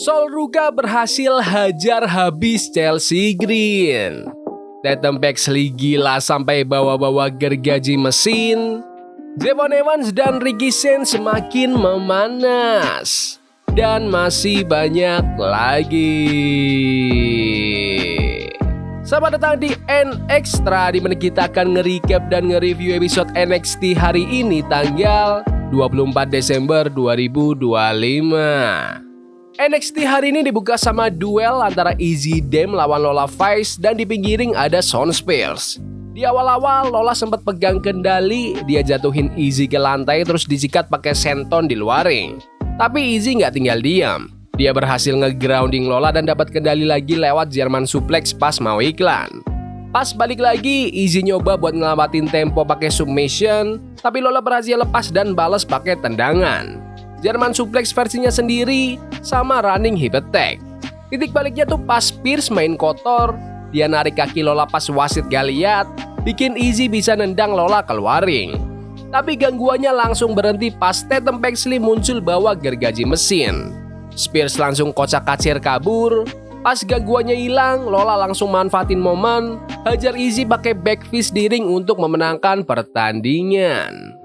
Sol Ruka berhasil hajar habis Chelsea Green. Tatum Paxley gila sampai bawa-bawa gergaji mesin. Javon Evans dan Ricky Sainz semakin memanas. Dan masih banyak lagi. Selamat datang di NXtra, di mana kita akan nge-recap dan nge-review episode NXT hari ini tanggal 24 Desember 2025. NXT hari ini dibuka sama duel antara Izzy Dame lawan Lola Vice dan di pinggiring ada Shawn Spears. Di awal-awal Lola sempat pegang kendali, dia jatuhin Izzy ke lantai terus disikat pakai senton di luar ring. Tapi Izzy nggak tinggal diam. Dia berhasil nge-grounding Lola dan dapat kendali lagi lewat German suplex pas mau iklan. Pas balik lagi, Izzy nyoba buat ngelamatin tempo pakai submission, tapi Lola berhasil lepas dan balas pakai tendangan. German suplex versinya sendiri sama running hip attack. Titik baliknya tuh pas Spears main kotor, dia narik kaki Lola pas wasit gak liat, bikin Izzy bisa nendang Lola keluar ring. Tapi gangguannya langsung berhenti pas Tatum Paxley muncul bawa gergaji mesin. Spears langsung kocak-kacir kabur. Pas gangguannya hilang, Lola langsung manfaatin momen, hajar Izzy pakai backfist di ring untuk memenangkan pertandingan.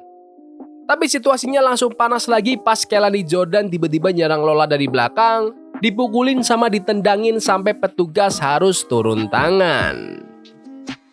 Tapi situasinya langsung panas lagi pas Kelani Jordan tiba-tiba nyerang Lola dari belakang, dipukulin sama ditendangin sampai petugas harus turun tangan.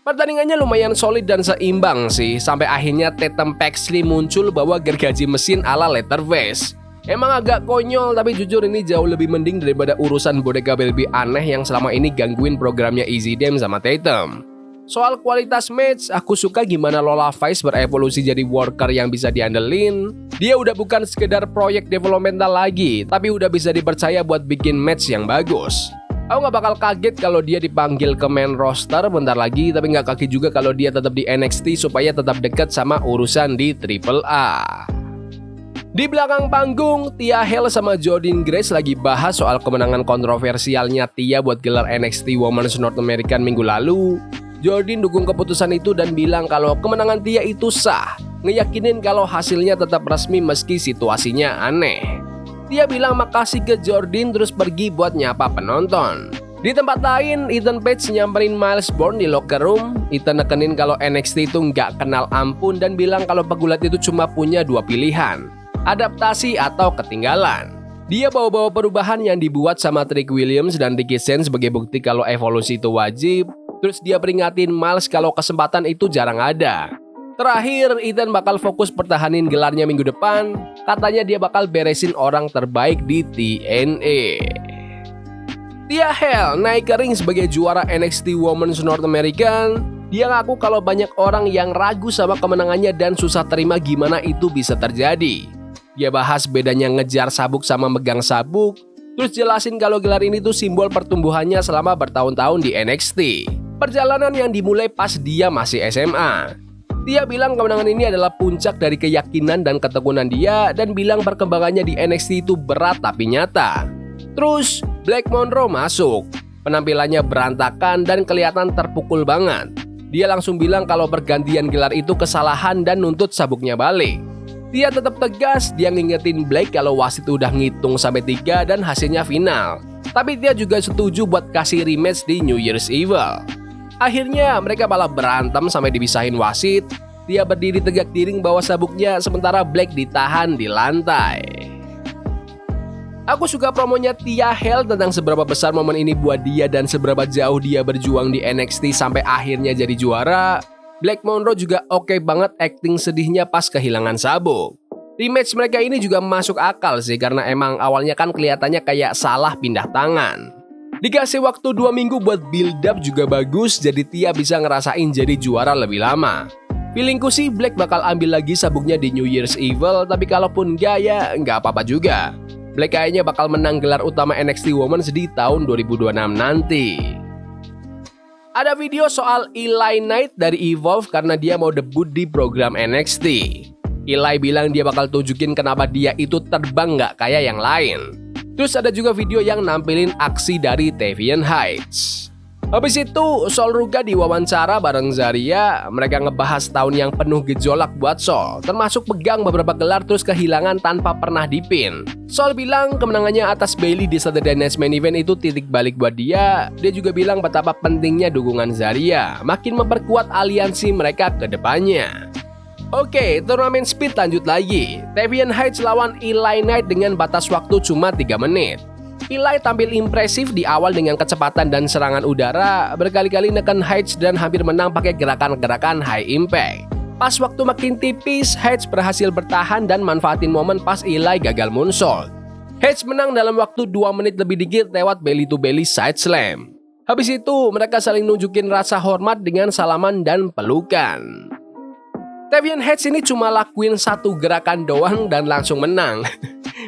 Pertandingannya lumayan solid dan seimbang sih, sampai akhirnya Tatum Paxley muncul bawa gergaji mesin ala Leatherface. Emang agak konyol, tapi jujur ini jauh lebih mending daripada urusan boneka Barbie aneh yang selama ini gangguin programnya Izzy Dame sama Tatum. Soal kualitas match, aku suka gimana Lola Vice berevolusi jadi worker yang bisa diandelin. Dia udah bukan sekedar proyek developmental lagi, tapi udah bisa dipercaya buat bikin match yang bagus. Aku gak bakal kaget kalau dia dipanggil ke main roster bentar lagi, tapi gak kaget juga kalau dia tetap di NXT supaya tetap dekat sama urusan di AAA. Di belakang panggung, Thea Hale sama Jordynne Grace lagi bahas soal kemenangan kontroversialnya Thea buat gelar NXT Women's North American minggu lalu. Jordynne dukung keputusan itu dan bilang kalau kemenangan Thea itu sah, ngeyakinin kalau hasilnya tetap resmi meski situasinya aneh. Thea bilang makasih ke Jordynne terus pergi buat nyapa penonton. Di tempat lain, Ethan Page nyamperin Myles Borne di locker room. Ethan nekenin kalau NXT itu nggak kenal ampun dan bilang kalau pegulat itu cuma punya dua pilihan, adaptasi atau ketinggalan. Dia bawa-bawa perubahan yang dibuat sama Trick Williams dan Ricky Sainz sebagai bukti kalau evolusi itu wajib. Terus dia peringatin Myles kalau kesempatan itu jarang ada. Terakhir, Ethan bakal fokus pertahanin gelarnya minggu depan. Katanya dia bakal beresin orang terbaik di TNA. Thea Hale naik ke ring sebagai juara NXT Women's North American. Dia ngaku kalau banyak orang yang ragu sama kemenangannya dan susah terima gimana itu bisa terjadi. Dia bahas bedanya ngejar sabuk sama megang sabuk. Terus jelasin kalau gelar ini tuh simbol pertumbuhannya selama bertahun-tahun di NXT. Perjalanan yang dimulai pas dia masih SMA. Dia bilang kemenangan ini adalah puncak dari keyakinan dan ketekunan dia dan bilang perkembangannya di NXT itu berat tapi nyata. Terus Black Monroe masuk. Penampilannya berantakan dan kelihatan terpukul banget. Dia langsung bilang kalau pergantian gelar itu kesalahan dan nuntut sabuknya balik. Dia tetap tegas, dia ngingetin Black kalau wasit udah ngitung sampai 3 dan hasilnya final. Tapi dia juga setuju buat kasih rematch di New Year's Evil. Akhirnya mereka malah berantem sampai dipisahin wasit. Dia berdiri tegak di ring bawa sabuknya sementara Black ditahan di lantai. Aku suka promonya Thea Hale tentang seberapa besar momen ini buat dia dan seberapa jauh dia berjuang di NXT sampai akhirnya jadi juara. Black Monroe juga oke banget acting sedihnya pas kehilangan sabuk. Rematch mereka ini juga masuk akal sih karena emang awalnya kan kelihatannya kayak salah pindah tangan. Dikasih waktu 2 minggu buat build up juga bagus, jadi Thea bisa ngerasain jadi juara lebih lama. Feelingku sih Black bakal ambil lagi sabuknya di New Year's Evil, tapi kalaupun enggak ya nggak apa-apa juga. Black kayaknya bakal menang gelar utama NXT Women's di tahun 2026 nanti. Ada video soal Eli Knight dari Evolve karena dia mau debut di program NXT. Eli bilang dia bakal tunjukin kenapa dia itu terbang nggak kayak yang lain. Terus ada juga video yang nampilin aksi dari Tavian Heights. Habis itu, Sol Ruga diwawancara bareng Zarya. Mereka ngebahas tahun yang penuh gejolak buat Sol, termasuk pegang beberapa gelar terus kehilangan tanpa pernah dipin. Sol bilang kemenangannya atas Bayley di Saturday Night's Main Event itu titik balik buat dia. Dia juga bilang betapa pentingnya dukungan Zarya, makin memperkuat aliansi mereka ke depannya. Oke, turnamen speed lanjut lagi. Tavian Heights lawan Eli Knight dengan batas waktu cuma 3 menit. Eli tampil impresif di awal dengan kecepatan dan serangan udara, berkali-kali neken Heights dan hampir menang pakai gerakan-gerakan high impact. Pas waktu makin tipis, Heights berhasil bertahan dan manfaatin momen pas Eli gagal moonsault. Heights menang dalam waktu 2 menit lebih dikit lewat belly to belly side slam. Habis itu, mereka saling nunjukin rasa hormat dengan salaman dan pelukan. Tavian Heights ini cuma lakuin satu gerakan doang dan langsung menang.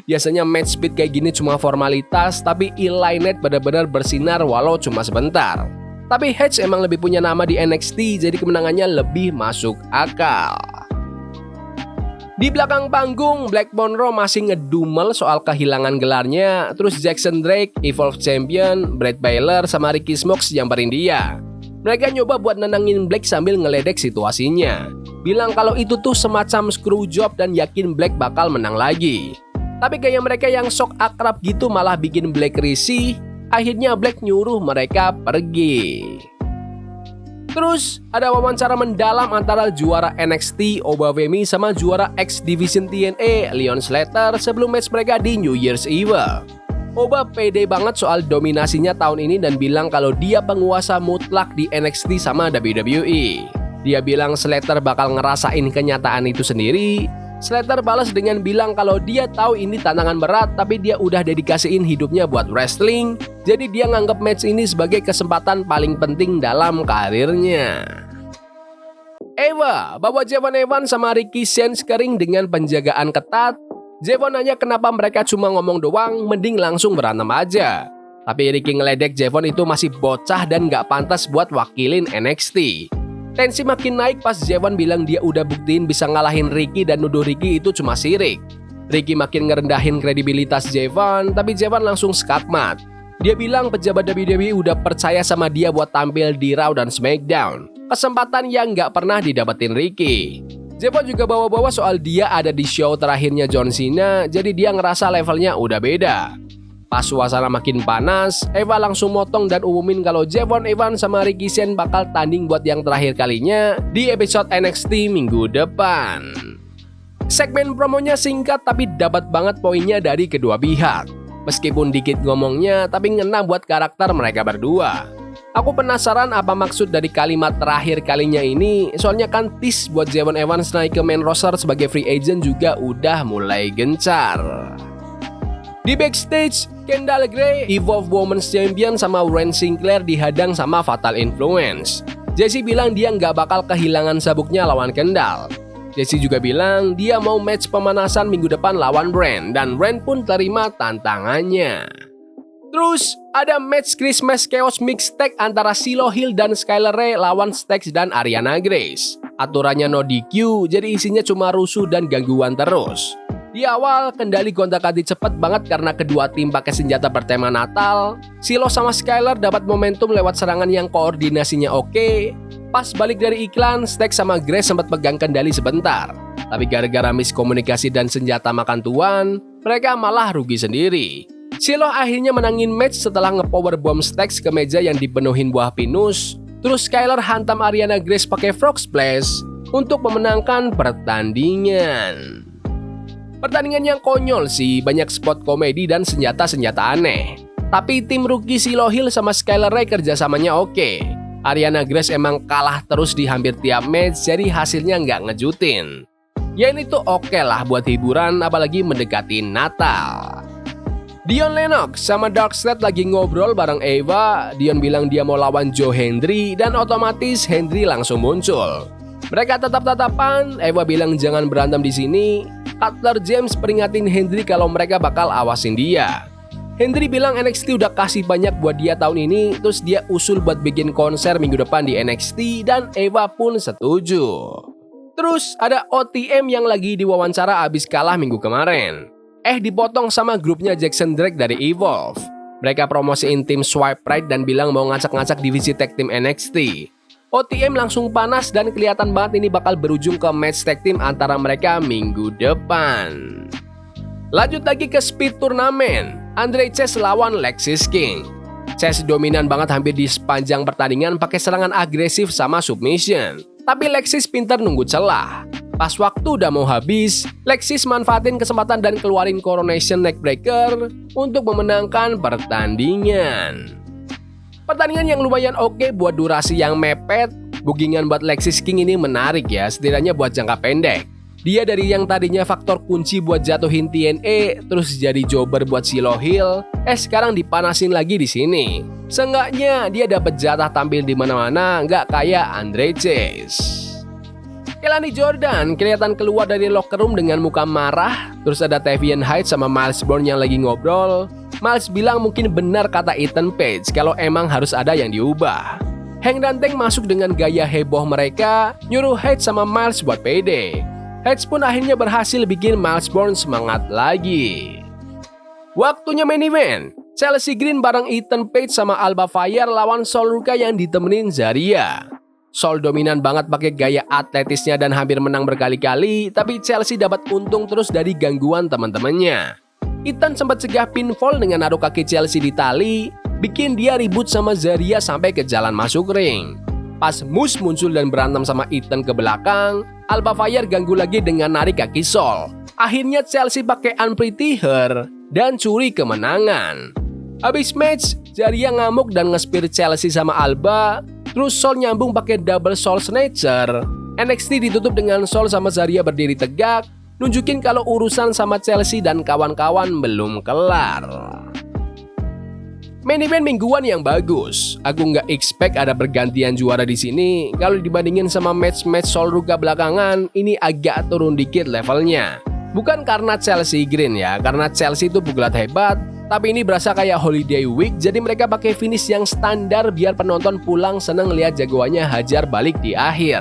Biasanya match speed kayak gini cuma formalitas, tapi Eli Knight benar-benar bersinar walau cuma sebentar. Tapi Heights emang lebih punya nama di NXT, jadi kemenangannya lebih masuk akal. Di belakang panggung, Black Monroe masih ngedumel soal kehilangan gelarnya, terus Jackson Drake, Evolve Champion, Brad Baylor, sama Ricky Smokes nyamperin dia. Mereka nyoba buat nenangin Black sambil ngeledek situasinya. Bilang kalau itu tuh semacam screw job dan yakin Black bakal menang lagi. Tapi kayak mereka yang sok akrab gitu malah bikin Black risih. Akhirnya Black nyuruh mereka pergi. Terus ada wawancara mendalam antara juara NXT Obafemi sama juara X Division TNA Leon Slater sebelum match mereka di New Year's Eve. Oba pede banget soal dominasinya tahun ini dan bilang kalau dia penguasa mutlak di NXT sama WWE. Dia bilang Slater bakal ngerasain kenyataan itu sendiri. Slater balas dengan bilang kalau dia tahu ini tantangan berat tapi dia udah dedikasiin hidupnya buat wrestling. Jadi dia nganggep match ini sebagai kesempatan paling penting dalam karirnya. Eva bawa Javon Evans sama Ricky Sainz kering dengan penjagaan ketat. Javon nanya kenapa mereka cuma ngomong doang, mending langsung berantem aja. Tapi Ricky ngeledek Javon itu masih bocah dan gak pantas buat wakilin NXT. Tensi makin naik pas Javon bilang dia udah buktiin bisa ngalahin Ricky dan nuduh Ricky itu cuma sirik. Ricky makin ngerendahin kredibilitas Javon, tapi Javon langsung skakmat. Dia bilang pejabat WWE udah percaya sama dia buat tampil di Raw dan SmackDown. Kesempatan yang gak pernah didapetin Ricky. Javon juga bawa-bawa soal dia ada di show terakhirnya John Cena, jadi dia ngerasa levelnya udah beda. Pas suasana makin panas, Eva langsung motong dan umumin kalau Javon Evans sama Ricky Sainz bakal tanding buat yang terakhir kalinya di episode NXT minggu depan. Segmen promonya singkat tapi dapat banget poinnya dari kedua pihak. Meskipun dikit ngomongnya, tapi ngena buat karakter mereka berdua. Aku penasaran apa maksud dari kalimat terakhir kalinya ini, soalnya kan tease buat Javon Evans naik ke main roster sebagai free agent juga udah mulai gencar. Di backstage, Kendall Gray, Evolve Women's Champion sama Wren Sinclair dihadang sama Fatal Influence. Jessie bilang dia nggak bakal kehilangan sabuknya lawan Kendall. Jessie juga bilang dia mau match pemanasan minggu depan lawan Wren, dan Wren pun terima tantangannya. Terus ada match Christmas Chaos Mixed Tag antara Silo Hill dan Skylar Ray lawan Stax dan Ariana Grace. Aturannya no DQ, jadi isinya cuma rusuh dan gangguan terus. Di awal, kendali gonta-ganti cepet banget karena kedua tim pakai senjata bertema Natal. Silo sama Skylar dapat momentum lewat serangan yang koordinasinya oke. Pas balik dari iklan, Stax sama Grace sempat pegang kendali sebentar. Tapi gara-gara miskomunikasi dan senjata makan tuan, mereka malah rugi sendiri. Silo akhirnya menangin match setelah nge-powerbomb Stax ke meja yang dipenuhin buah pinus. Terus Skylar hantam Ariana Grace pakai frog splash untuk memenangkan pertandingan. Pertandingan yang konyol sih, banyak spot komedi dan senjata-senjata aneh. Tapi tim rookie Silo Hill sama Skylar Ray kerjasamanya oke. Ariana Grace emang kalah terus di hampir tiap match, jadi hasilnya nggak ngejutin. Ya ini tuh oke lah buat hiburan, apalagi mendekati Natal. Dion Lennox sama Darkseid lagi ngobrol bareng Eva. Dion bilang dia mau lawan Joe Hendry dan otomatis Hendry langsung muncul. Mereka tatap-tatapan, Eva bilang jangan berantem di sini. Cutler James peringatin Hendry kalau mereka bakal awasin dia. Hendry bilang NXT udah kasih banyak buat dia tahun ini, terus dia usul buat bikin konser minggu depan di NXT dan Eva pun setuju. Terus ada OTM yang lagi diwawancara abis kalah minggu kemarin. Dipotong sama grupnya Jackson Drake dari Evolve. Mereka promosiin tim Swipe Right dan bilang mau ngacak-ngacak divisi tag team NXT. OTM langsung panas dan kelihatan banget ini bakal berujung ke match tag team antara mereka minggu depan. Lanjut lagi ke Speed Turnamen, Andre Chase lawan Lexis King. Chase dominan banget hampir di sepanjang pertandingan pakai serangan agresif sama submission. Tapi Lexis pintar nunggu celah. Pas waktu udah mau habis, Lexis manfaatin kesempatan dan keluarin Coronation Neckbreaker untuk memenangkan pertandingan. Pertandingan yang lumayan oke buat durasi yang mepet. Bookingan buat Lexis King ini menarik ya, setidaknya buat jangka pendek. Dia dari yang tadinya faktor kunci buat jatuhin TNA, terus jadi jobber buat Silo Hill, sekarang dipanasin lagi di sini. Seenggaknya dia dapat jatah tampil di mana-mana, nggak kayak Andre Chase. Kelani Jordan kelihatan keluar dari locker room dengan muka marah. Terus ada Tavian Hyde sama Miles Bourne yang lagi ngobrol. Miles bilang mungkin benar kata Ethan Page kalau emang harus ada yang diubah. Hank dan Tank masuk dengan gaya heboh mereka, nyuruh Hyde sama Miles buat pede. Hyde pun akhirnya berhasil bikin Miles Bourne semangat lagi. Waktunya main event. Chelsea Green bareng Ethan Page sama Alba Fire lawan Sol Ruka yang ditemenin Zarya. Sol dominan banget pakai gaya atletisnya dan hampir menang berkali-kali, tapi Chelsea dapat untung terus dari gangguan teman-temannya. Ethan sempat cegah pinfall dengan naruh kaki Chelsea di tali, bikin dia ribut sama Zarya sampai ke jalan masuk ring. Pas Moose muncul dan berantem sama Ethan ke belakang, Alba Fire ganggu lagi dengan narik kaki Sol. Akhirnya Chelsea pakai Unpretty Her dan curi kemenangan. Habis match, Zarya ngamuk dan nge-spear Chelsea sama Alba. Terus Sol nyambung pakai double Soul Snatcher. NXT ditutup dengan Sol sama Zarya berdiri tegak, nunjukin kalau urusan sama Chelsea dan kawan-kawan belum kelar. Main event mingguan yang bagus. Aku nggak expect ada pergantian juara di sini. Kalau dibandingin sama match-match Sol Ruka belakangan, ini agak turun dikit levelnya. Bukan karena Chelsea Green ya, karena Chelsea itu pegulat hebat. Tapi ini berasa kayak holiday week, jadi mereka pakai finish yang standar biar penonton pulang seneng lihat jagoannya hajar balik di akhir.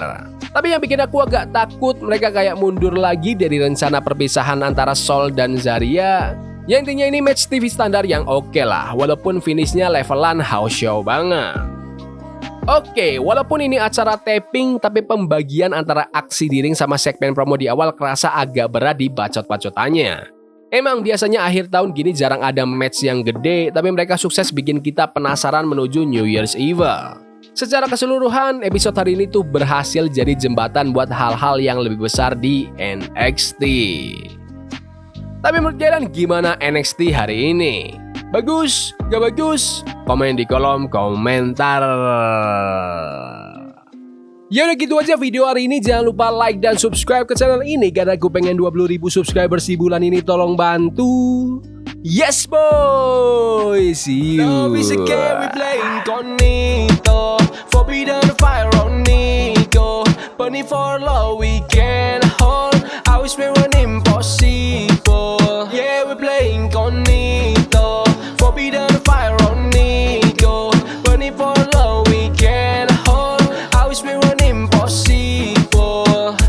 Tapi yang bikin aku agak takut, mereka kayak mundur lagi dari rencana perpisahan antara Sol dan Zarya. Ya intinya ini match TV standar yang oke lah, walaupun finishnya levelan house show banget. Oke, walaupun ini acara taping, tapi pembagian antara aksi di ring sama segmen promo di awal kerasa agak berat di bacot-bacotannya. Emang biasanya akhir tahun gini jarang ada match yang gede, tapi mereka sukses bikin kita penasaran menuju New Year's Eve. Secara keseluruhan, episode hari ini tuh berhasil jadi jembatan buat hal-hal yang lebih besar di NXT. Tapi menurut kalian gimana NXT hari ini? Bagus? Gak bagus? Komen di kolom komentar. Ya udah gitu aja video hari ini. Jangan lupa like dan subscribe ke channel ini karena gue pengen 20.000 subscribers di bulan ini. Tolong bantu. Yes boy. See you.